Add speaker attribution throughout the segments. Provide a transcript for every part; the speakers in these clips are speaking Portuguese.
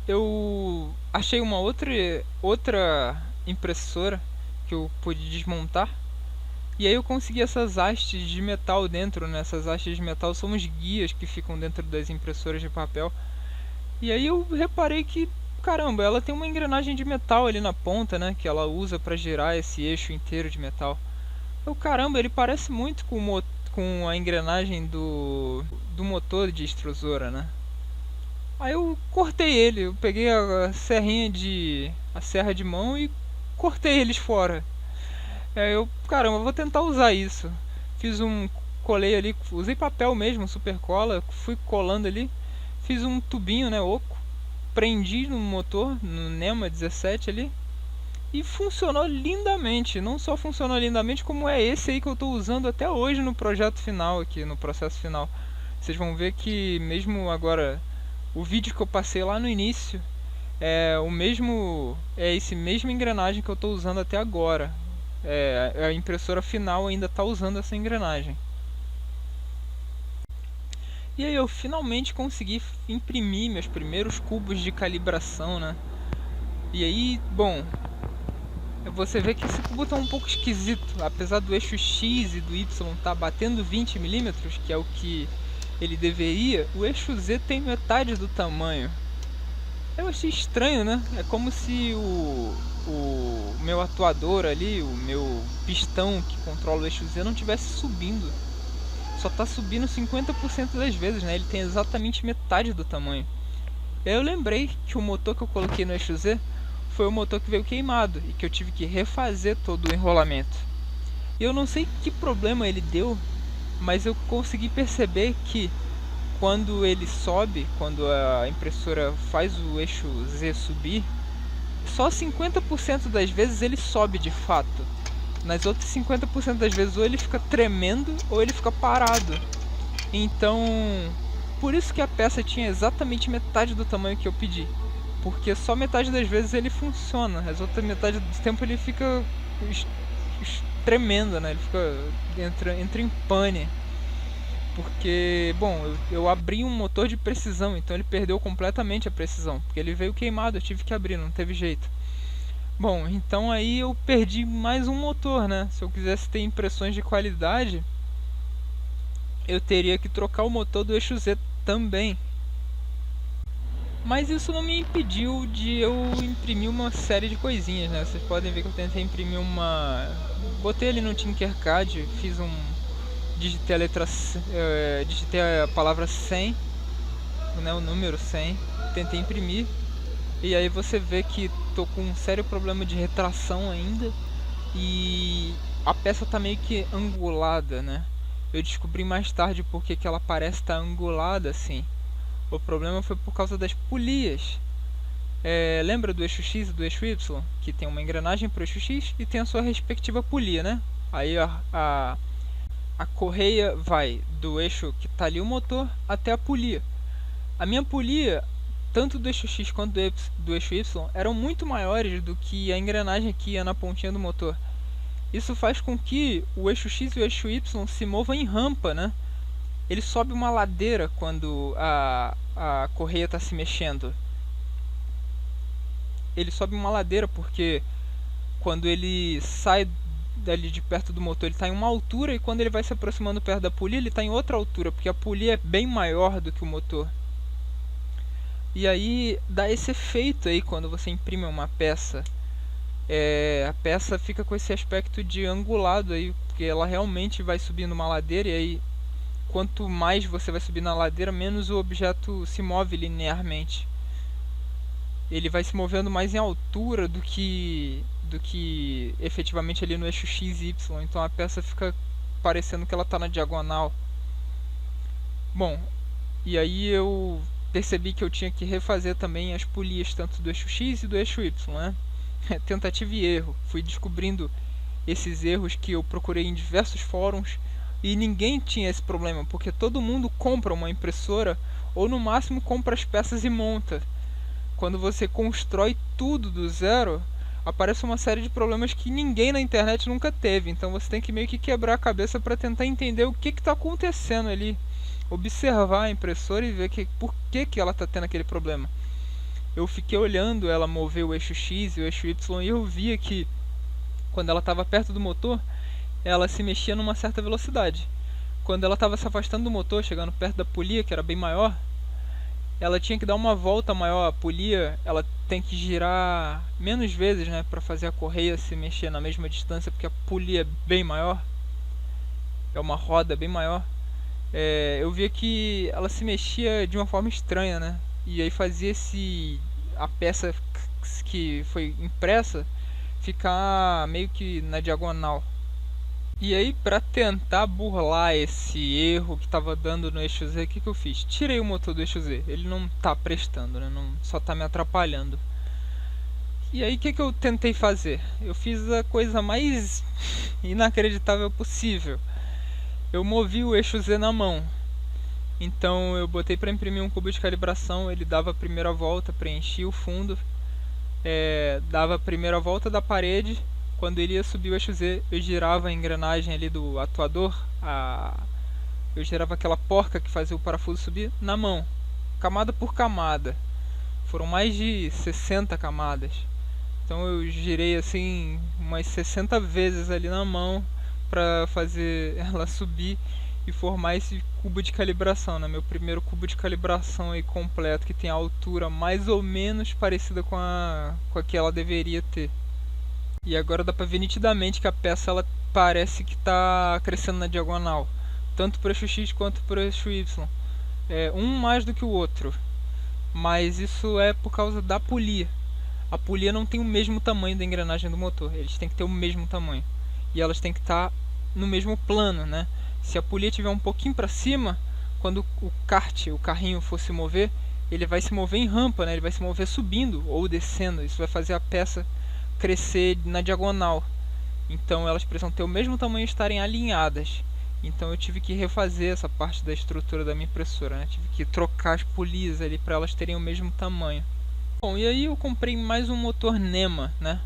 Speaker 1: eu achei uma outra impressora que eu pude desmontar. E aí eu consegui essas hastes de metal dentro, né? Essas hastes de metal são os guias que ficam dentro das impressoras de papel. E aí eu reparei que, caramba, ela tem uma engrenagem de metal ali na ponta, né? Que ela usa para girar esse eixo inteiro de metal. Caramba, ele parece muito com a engrenagem do motor de extrusora, né? Aí eu cortei ele, eu peguei a serra de mão e cortei eles fora. Caramba, eu vou tentar usar isso. Fiz um, colei ali, usei papel mesmo, super cola, fui colando ali, fiz um tubinho, né, oco, prendi no motor, no NEMA 17 ali, e funcionou lindamente. Não só funcionou lindamente, como é esse aí que eu estou usando até hoje no projeto final aqui, no processo final. Vocês vão ver que mesmo agora, o vídeo que eu passei lá no início é esse mesmo engrenagem que eu estou usando até agora. A impressora final ainda está usando essa engrenagem. E aí eu finalmente consegui imprimir meus primeiros cubos de calibração, né? E aí, bom, você vê que esse cubo está um pouco esquisito, apesar do eixo X e do Y estar batendo 20 milímetros, que é o que ele deveria, o eixo Z tem metade do tamanho. Eu achei estranho, né? É como se o meu atuador ali, o meu pistão que controla o eixo Z não estivesse subindo. Só está subindo 50% das vezes, né? Ele tem exatamente metade do tamanho. E aí eu lembrei que o motor que eu coloquei no eixo Z foi o motor que veio queimado e que eu tive que refazer todo o enrolamento. E eu não sei que problema ele deu, mas eu consegui perceber que quando ele sobe, quando a impressora faz o eixo Z subir, só 50% das vezes ele sobe de fato. Nas outras 50% das vezes ou ele fica tremendo ou ele fica parado. Então, por isso que a peça tinha exatamente metade do tamanho que eu pedi. Porque só metade das vezes ele funciona, as outras metade do tempo ele fica tremendo, né? Ele entra em pane. Porque, bom, eu abri um motor de precisão, então ele perdeu completamente a precisão. Porque ele veio queimado, eu tive que abrir, não teve jeito. Bom, então aí eu perdi mais um motor, né? Se eu quisesse ter impressões de qualidade, eu teria que trocar o motor do eixo Z também. Mas isso não me impediu de eu imprimir uma série de coisinhas, né? Vocês podem ver que eu tentei imprimir uma... Botei ali no Tinkercad, fiz um... digitei a palavra 100, né? O número 100. Tentei imprimir. E aí você vê que tô com um sério problema de retração ainda. E a peça tá meio que angulada, né? Eu descobri mais tarde porque que ela parece estar angulada assim. O problema foi por causa das polias. Lembra do eixo X e do eixo Y? Que tem uma engrenagem para o eixo X e tem a sua respectiva polia, né? Aí a correia vai do eixo que está ali o motor até a polia. A minha polia, tanto do eixo X quanto do eixo Y, eram muito maiores do que a engrenagem que ia na pontinha do motor. Isso faz com que o eixo X e o eixo Y se movam em rampa, né? Ele sobe uma ladeira quando a correia está se mexendo. Ele sobe uma ladeira porque quando ele sai dali de perto do motor ele está em uma altura, e quando ele vai se aproximando perto da polia ele está em outra altura, porque a polia é bem maior do que o motor. E aí dá esse efeito aí quando você imprime uma peça. A peça fica com esse aspecto de angulado aí, porque ela realmente vai subindo uma ladeira, e aí quanto mais você vai subir na ladeira, menos o objeto se move linearmente. Ele vai se movendo mais em altura do que efetivamente ali no eixo X e Y. Então a peça fica parecendo que ela está na diagonal. Bom, e aí eu percebi que eu tinha que refazer também as polias tanto do eixo X e do eixo Y, né? Tentativa e erro. Fui descobrindo esses erros que eu procurei em diversos fóruns e ninguém tinha esse problema, porque todo mundo compra uma impressora ou no máximo compra as peças e monta. Quando você constrói tudo do zero, aparece uma série de problemas que ninguém na internet nunca teve. Então você tem que meio que quebrar a cabeça para tentar entender o que está acontecendo ali. Observar a impressora e ver por que ela está tendo aquele problema. eu fiquei olhando ela mover o eixo X e o eixo Y e eu via que quando ela estava perto do motor, ela se mexia numa certa velocidade. Quando ela estava se afastando do motor, chegando perto da polia, que era bem maior, ela tinha que dar uma volta maior. A polia, ela tem que girar menos vezes, né, para fazer a correia se mexer na mesma distância, porque a polia é bem maior, é uma roda bem maior. Eu via que ela se mexia de uma forma estranha, né, e aí fazia a peça que foi impressa ficar meio que na diagonal. E aí, para tentar burlar esse erro que estava dando no eixo Z, o que eu fiz? Tirei o motor do eixo Z. Ele não está prestando, né? Não, só está me atrapalhando. E aí, o que eu tentei fazer? Eu fiz a coisa mais inacreditável possível. Eu movi o eixo Z na mão. Então, eu botei para imprimir um cubo de calibração. Ele dava a primeira volta, preenchia o fundo, dava a primeira volta da parede. Quando ele ia subir o eixo Z, eu girava a engrenagem ali do atuador, eu girava aquela porca que fazia o parafuso subir na mão, camada por camada. Foram mais de 60 camadas. Então eu girei assim umas 60 vezes ali na mão para fazer ela subir e formar esse cubo de calibração, né? Meu primeiro cubo de calibração aí completo, que tem a altura mais ou menos parecida com a que ela deveria ter. E agora dá pra ver nitidamente que a peça ela parece que está crescendo na diagonal, tanto para o eixo X quanto para o eixo Y. Um mais do que o outro, mas isso é por causa da polia. A polia não tem o mesmo tamanho da engrenagem do motor, eles têm que ter o mesmo tamanho. E elas têm que estar no mesmo plano, né? Se a polia estiver um pouquinho para cima, quando o carrinho for se mover, ele vai se mover em rampa, né? Ele vai se mover subindo ou descendo. Isso vai fazer a peça crescer na diagonal. Então elas precisam ter o mesmo tamanho e estarem alinhadas. Então eu tive que refazer essa parte da estrutura da minha impressora, né? Tive que trocar as polias ali para elas terem o mesmo tamanho. Bom, e aí eu comprei mais um motor NEMA, né,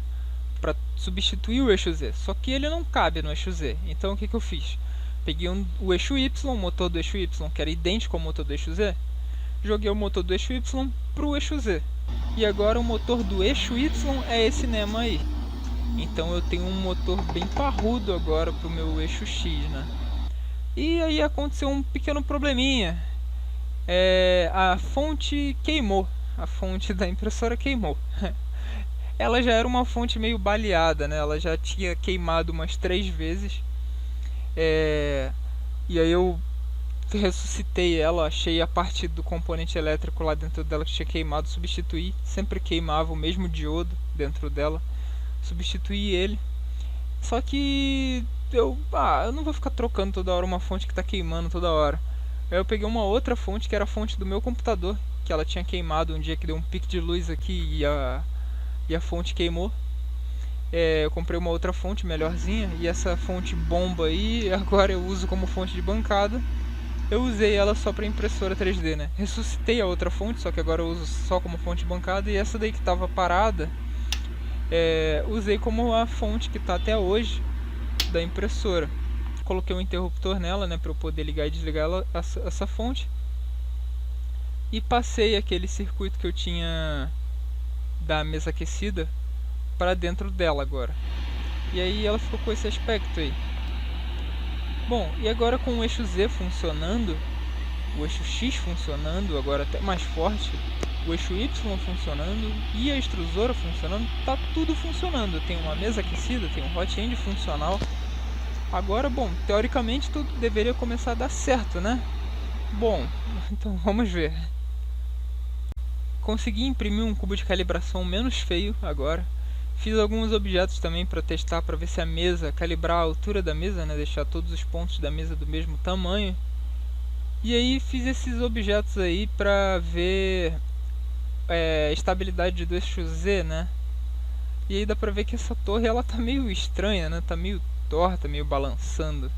Speaker 1: para substituir o eixo Z. Só que ele não cabe no eixo Z. Então o que eu fiz? Peguei o eixo Y, o motor do eixo Y, que era idêntico ao motor do eixo Z. Joguei o motor do eixo Y para o eixo Z. E agora o motor do eixo Y é esse NEMA aí. Então eu tenho um motor bem parrudo agora para o meu eixo X, né? E aí aconteceu um pequeno probleminha. A fonte queimou. A fonte da impressora queimou. Ela já era uma fonte meio baleada, né? Ela já tinha queimado umas 3 vezes. E aí eu ressuscitei ela, achei a parte do componente elétrico lá dentro dela que tinha queimado, substituí. Sempre queimava o mesmo diodo dentro dela. Substituí ele. Só que eu não vou ficar trocando toda hora uma fonte que está queimando toda hora. Aí eu peguei uma outra fonte, que era a fonte do meu computador, que ela tinha queimado um dia que deu um pique de luz aqui e a fonte queimou. Eu comprei uma outra fonte melhorzinha, e essa fonte bomba aí agora eu uso como fonte de bancada. Eu usei ela só para impressora 3D, né? Ressuscitei a outra fonte, só que agora eu uso só como fonte de bancada, e essa daí que estava parada, usei como a fonte que está até hoje da impressora. Coloquei um interruptor nela, né, para eu poder ligar e desligar essa fonte, e passei aquele circuito que eu tinha da mesa aquecida para dentro dela agora. E aí ela ficou com esse aspecto aí. Bom, e agora com o eixo Z funcionando, o eixo X funcionando, agora até mais forte, o eixo Y funcionando e a extrusora funcionando, tá tudo funcionando. Tem uma mesa aquecida, tem um hot end funcional. Agora, bom, teoricamente tudo deveria começar a dar certo, né? Bom, então vamos ver. Consegui imprimir um cubo de calibração menos feio agora. Fiz alguns objetos também para testar, para ver se a mesa, calibrar a altura da mesa, né? Deixar todos os pontos da mesa do mesmo tamanho. E aí fiz esses objetos aí para ver a estabilidade do eixo Z, né? E aí dá pra ver que essa torre ela tá meio estranha, né? Tá meio torta, meio balançando.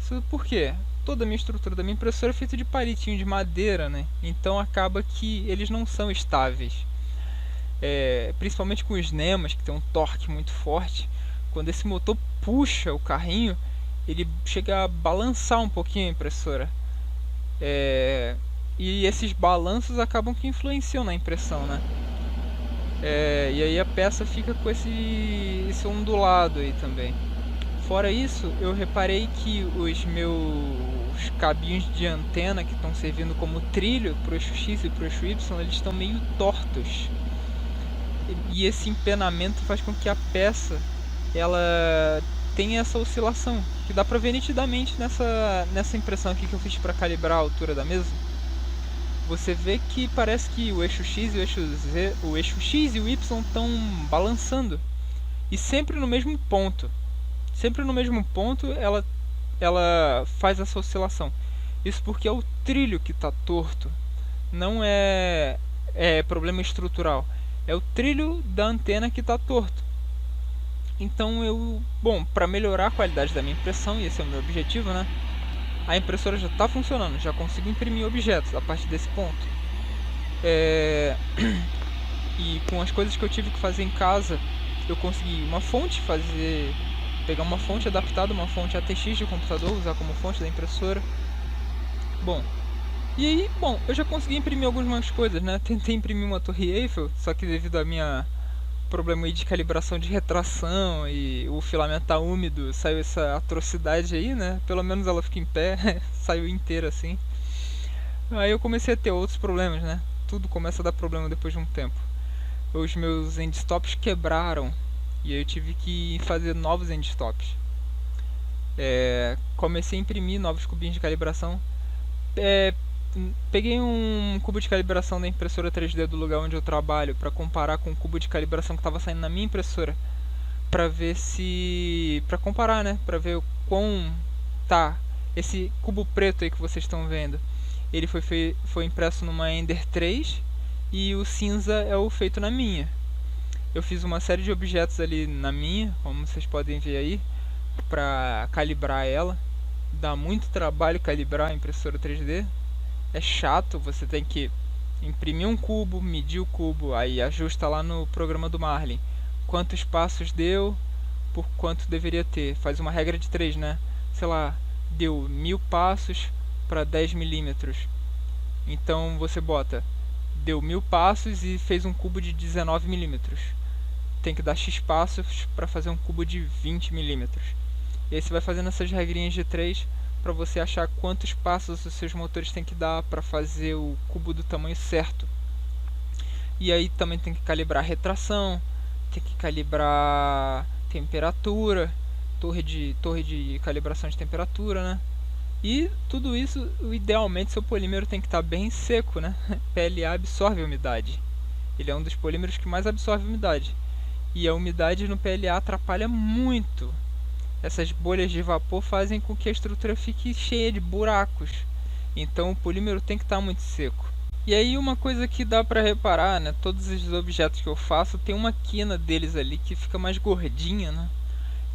Speaker 1: Isso por quê? Toda a minha estrutura da minha impressora é feita de palitinho de madeira, né? Então acaba que eles não são estáveis. Principalmente com os NEMAs, que tem um torque muito forte. Quando esse motor puxa o carrinho, ele chega a balançar um pouquinho a impressora. E esses balanços acabam que influenciam na impressão, né? E aí a peça fica com esse ondulado aí também. Fora isso, eu reparei que os meus cabinhos de antena que estão servindo como trilho pro eixo X e pro eixo Y, eles estão meio tortos. E esse empenamento faz com que a peça ela tenha essa oscilação, que dá pra ver nitidamente nessa impressão aqui que eu fiz para calibrar a altura da mesa. Você vê que parece que o eixo X e o eixo X e o Y estão balançando. E sempre no mesmo ponto. Sempre no mesmo ponto ela faz essa oscilação. Isso porque é o trilho que está torto. Não é problema estrutural. É o trilho da antena que está torto. Então para melhorar a qualidade da minha impressão, e esse é o meu objetivo, né? A impressora já está funcionando, já consigo imprimir objetos a partir desse ponto. E com as coisas que eu tive que fazer em casa, eu consegui pegar uma fonte adaptada, uma fonte ATX de computador, usar como fonte da impressora. E aí, eu já consegui imprimir algumas coisas, né? Tentei imprimir uma torre Eiffel, só que devido à minha problema aí de calibração de retração e o filamento tá úmido, saiu essa atrocidade aí, né? Pelo menos ela fica em pé, saiu inteira assim. Aí eu comecei a ter outros problemas, né? Tudo começa a dar problema depois de um tempo. Os meus endstops quebraram e aí eu tive que fazer novos endstops. Comecei a imprimir novos cubinhos de calibração. Peguei um cubo de calibração da impressora 3D do lugar onde eu trabalho para comparar com o cubo de calibração que estava saindo na minha impressora, para comparar, né, para ver o quão tá esse cubo preto aí que vocês estão vendo. Ele foi impresso numa Ender 3 e o cinza é o feito na minha. Eu fiz uma série de objetos ali na minha, como vocês podem ver aí, para calibrar ela. Dá muito trabalho calibrar a impressora 3D. É chato, você tem que imprimir um cubo, medir o cubo, aí ajusta lá no programa do Marlin quantos passos deu, por quanto deveria ter. Faz uma regra de 3, né? Sei lá, deu 1000 passos para 10 milímetros. Então você bota, deu 1000 passos e fez um cubo de 19 milímetros. Tem que dar X passos para fazer um cubo de 20 milímetros. E aí você vai fazendo essas regrinhas de 3 para você achar quantos passos os seus motores têm que dar para fazer o cubo do tamanho certo. E aí também tem que calibrar a retração, tem que calibrar temperatura, torre de calibração de temperatura, né? E tudo isso, idealmente, seu polímero tem que estar bem seco, né? PLA absorve a umidade. Ele é um dos polímeros que mais absorve umidade. E a umidade no PLA atrapalha muito. Essas bolhas de vapor fazem com que a estrutura fique cheia de buracos. Então o polímero tem que estar muito seco. E aí uma coisa que dá pra reparar, né? Todos os objetos que eu faço tem uma quina deles ali que fica mais gordinha, né?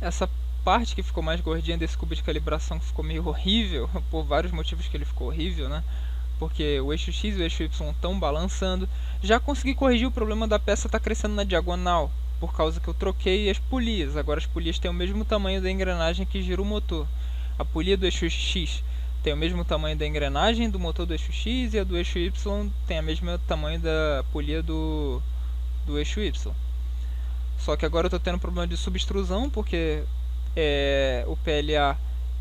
Speaker 1: Essa parte que ficou mais gordinha desse cubo de calibração que ficou meio horrível, por vários motivos que ele ficou horrível, né? Porque o eixo X e o eixo Y estão balançando. Já consegui corrigir o problema da peça estar crescendo na diagonal, por causa que eu troquei as polias. Agora as polias têm o mesmo tamanho da engrenagem que gira o motor. A polia do eixo X tem o mesmo tamanho da engrenagem do motor do eixo X e a do eixo Y tem o mesmo tamanho da polia do eixo Y. Só que agora eu estou tendo problema de subextrusão porque o PLA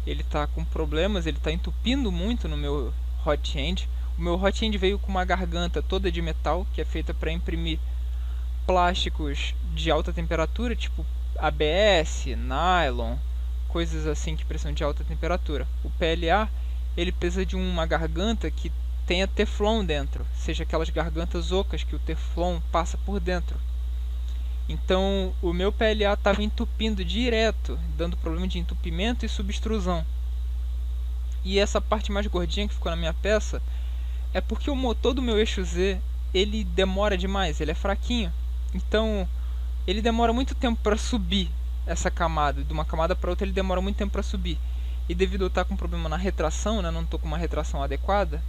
Speaker 1: ele está com problemas, ele está entupindo muito no meu hot end. O meu hot end veio com uma garganta toda de metal que é feita para imprimir plásticos de alta temperatura, tipo ABS, nylon, coisas assim que precisam de alta temperatura. O PLA ele precisa de uma garganta que tenha teflon dentro, seja aquelas gargantas ocas que o teflon passa por dentro. Então o meu PLA estava entupindo direto, dando problema de entupimento e subextrusão. E essa parte mais gordinha que ficou na minha peça é porque o motor do meu eixo Z ele demora demais, ele é fraquinho. Então ele demora muito tempo para subir essa camada. De uma camada para outra ele demora muito tempo para subir. E devido a eu estar com problema na retração, né, não estou com uma retração adequada,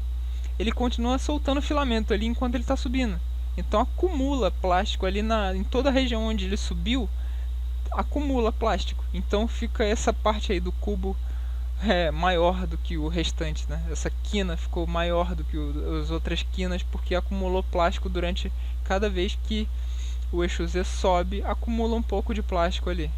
Speaker 1: ele continua soltando filamento ali enquanto ele está subindo. Então acumula plástico ali em toda a região onde ele subiu, acumula plástico. Então fica essa parte aí do cubo maior do que o restante, né? Essa quina ficou maior do que as outras quinas porque acumulou plástico durante cada vez que o eixo Z sobe, acumula um pouco de plástico ali.